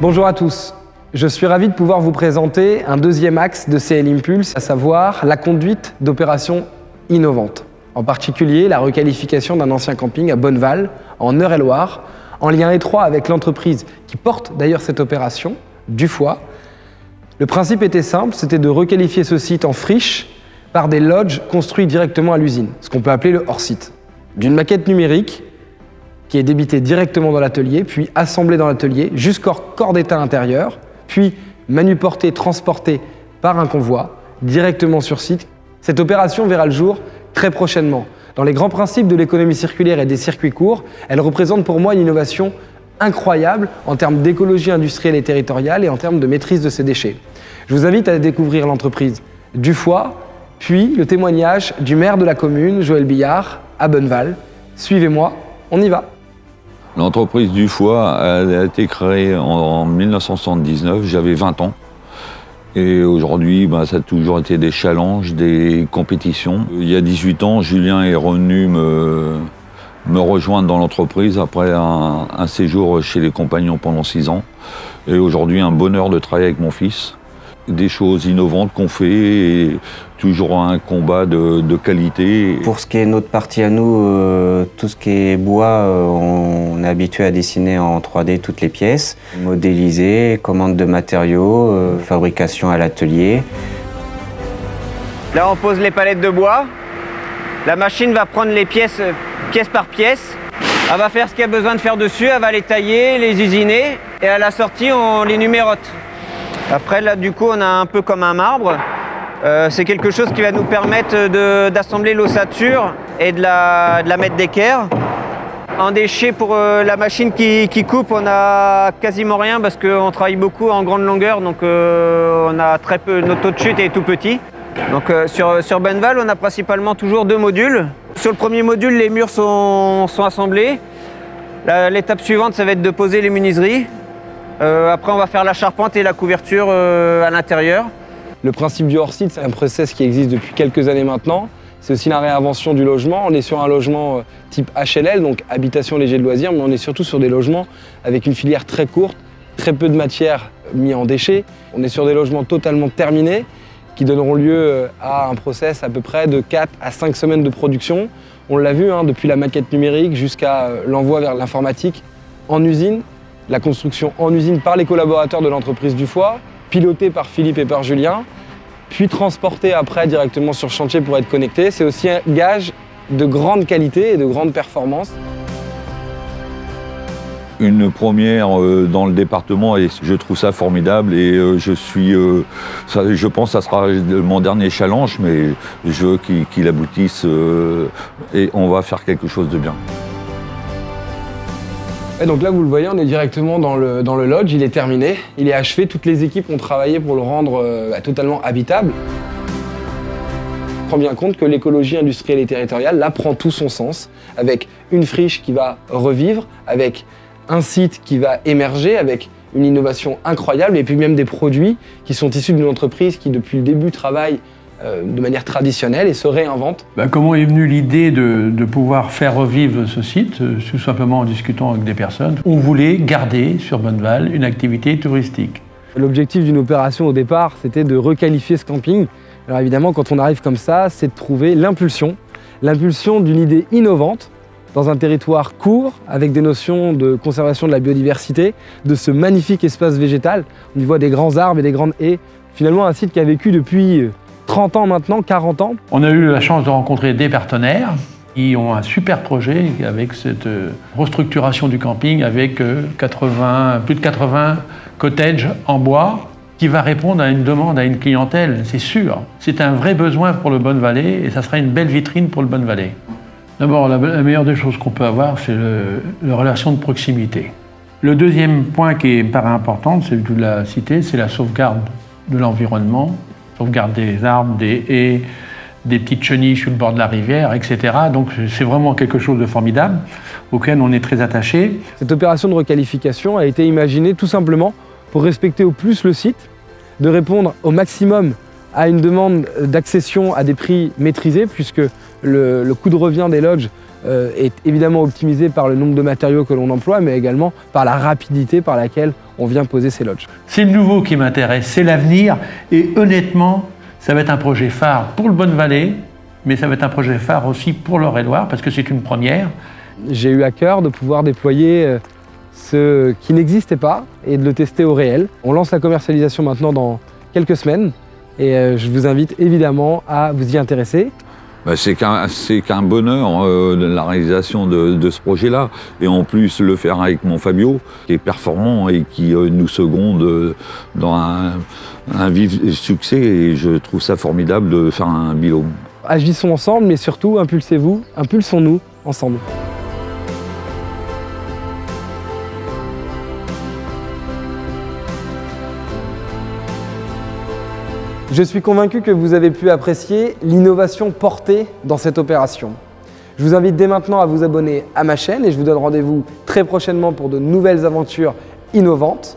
Bonjour à tous, je suis ravi de pouvoir vous présenter un deuxième axe de CL Impulse, à savoir la conduite d'opérations innovantes. En particulier la requalification d'un ancien camping à Bonneval, en Eure-et-Loire, en lien étroit avec l'entreprise qui porte d'ailleurs cette opération, Dufoy. Le principe était simple, c'était de requalifier ce site en friche par des lodges construits directement à l'usine, ce qu'on peut appeler le hors-site. D'une maquette numérique qui est débitée directement dans l'atelier, puis assemblée dans l'atelier jusqu'au corps d'état intérieur, puis manuportée, transportée par un convoi directement sur site. Cette opération verra le jour très prochainement. Dans les grands principes de l'économie circulaire et des circuits courts, elle représente pour moi une innovation incroyable en termes d'écologie industrielle et territoriale et en termes de maîtrise de ces déchets. Je vous invite à découvrir l'entreprise Dufoy, puis le témoignage du maire de la commune, Joël Billard, à Bonneval. Suivez-moi, on y va. L'entreprise Dufoy a été créée en 1979, j'avais 20 ans. Et aujourd'hui, ça a toujours été des challenges, des compétitions. Il y a 18 ans, Julien est revenu me rejoindre dans l'entreprise après un séjour chez les Compagnons pendant 6 ans. Et aujourd'hui, un bonheur de travailler avec mon fils. Des choses innovantes qu'on fait et toujours un combat de qualité. Pour ce qui est notre partie à nous, tout ce qui est bois, on est habitué à dessiner en 3D toutes les pièces, modéliser, commande de matériaux, fabrication à l'atelier. Là, on pose les palettes de bois. La machine va prendre les pièces, pièce par pièce. Elle va faire ce qu'il y a besoin de faire dessus, elle va les tailler, les usiner et à la sortie, on les numérote. Après, là, du coup, on a un peu comme un marbre. C'est quelque chose qui va nous permettre d'assembler l'ossature et de la mettre d'équerre. En déchets pour la machine qui coupe, on a quasiment rien parce qu'on travaille beaucoup en grande longueur, donc on a très peu, notre taux de chute est tout petit. Donc sur Bonneval, on a principalement toujours 2 modules. Sur le premier module, les murs sont assemblés. L'étape suivante, ça va être de poser les menuiseries. Après, on va faire la charpente et la couverture à l'intérieur. Le principe du hors-site, c'est un process qui existe depuis quelques années maintenant. C'est aussi la réinvention du logement. On est sur un logement type HLL, donc habitation léger de loisirs, mais on est surtout sur des logements avec une filière très courte, très peu de matière mise en déchets. On est sur des logements totalement terminés qui donneront lieu à un process à peu près de 4 à 5 semaines de production. On l'a vu, depuis la maquette numérique jusqu'à l'envoi vers l'informatique en usine. La construction en usine par les collaborateurs de l'entreprise Dufoy, pilotée par Philippe et par Julien, puis transportée après directement sur chantier pour être connecté. C'est aussi un gage de grande qualité et de grande performance. Une première dans le département et je trouve ça formidable et je pense que ça sera mon dernier challenge, mais je veux qu'il aboutisse et on va faire quelque chose de bien. Et donc là, vous le voyez, on est directement dans le lodge, il est terminé, il est achevé, toutes les équipes ont travaillé pour le rendre totalement habitable. On prend bien compte que l'écologie industrielle et territoriale, là, prend tout son sens, avec une friche qui va revivre, avec un site qui va émerger, avec une innovation incroyable, et puis même des produits qui sont issus d'une entreprise qui, depuis le début, travaille de manière traditionnelle et se réinvente. Comment est venue l'idée de pouvoir faire revivre ce site, tout simplement en discutant avec des personnes? On voulait garder sur Bonneval une activité touristique. L'objectif d'une opération au départ, c'était de requalifier ce camping. Alors évidemment, quand on arrive comme ça, c'est de trouver l'impulsion d'une idée innovante dans un territoire court, avec des notions de conservation de la biodiversité, de ce magnifique espace végétal. On y voit des grands arbres et des grandes haies. Finalement, un site qui a vécu depuis 30 ans maintenant, 40 ans. On a eu la chance de rencontrer des partenaires qui ont un super projet avec cette restructuration du camping avec plus de 80 cottages en bois qui va répondre à une demande, à une clientèle, c'est sûr. C'est un vrai besoin pour le Bonnevalais et ça sera une belle vitrine pour le Bonnevalais. D'abord, la meilleure des choses qu'on peut avoir, c'est la relation de proximité. Le deuxième point qui me paraît important, c'est de la cité, c'est la sauvegarde de l'environnement, sauvegarde des arbres, des haies, des petites chenilles sur le bord de la rivière, etc. Donc c'est vraiment quelque chose de formidable auquel on est très attaché. Cette opération de requalification a été imaginée tout simplement pour respecter au plus le site, de répondre au maximum à une demande d'accession à des prix maîtrisés, puisque le coût de revient des lodges est évidemment optimisé par le nombre de matériaux que l'on emploie, mais également par la rapidité par laquelle on vient poser ces lodges. C'est le nouveau qui m'intéresse, c'est l'avenir. Et honnêtement, ça va être un projet phare pour le Bonne-Vallée, mais ça va être un projet phare aussi pour l'Eure-et-Loir, parce que c'est une première. J'ai eu à cœur de pouvoir déployer ce qui n'existait pas et de le tester au réel. On lance la commercialisation maintenant dans quelques semaines et je vous invite évidemment à vous y intéresser. C'est qu'un bonheur la réalisation de ce projet-là. Et en plus, le faire avec mon Fabio, qui est performant et qui nous seconde dans un vif succès. Et je trouve ça formidable de faire un binôme. Agissons ensemble, mais surtout, impulsez-vous, impulsons-nous ensemble. Je suis convaincu que vous avez pu apprécier l'innovation portée dans cette opération. Je vous invite dès maintenant à vous abonner à ma chaîne et je vous donne rendez-vous très prochainement pour de nouvelles aventures innovantes.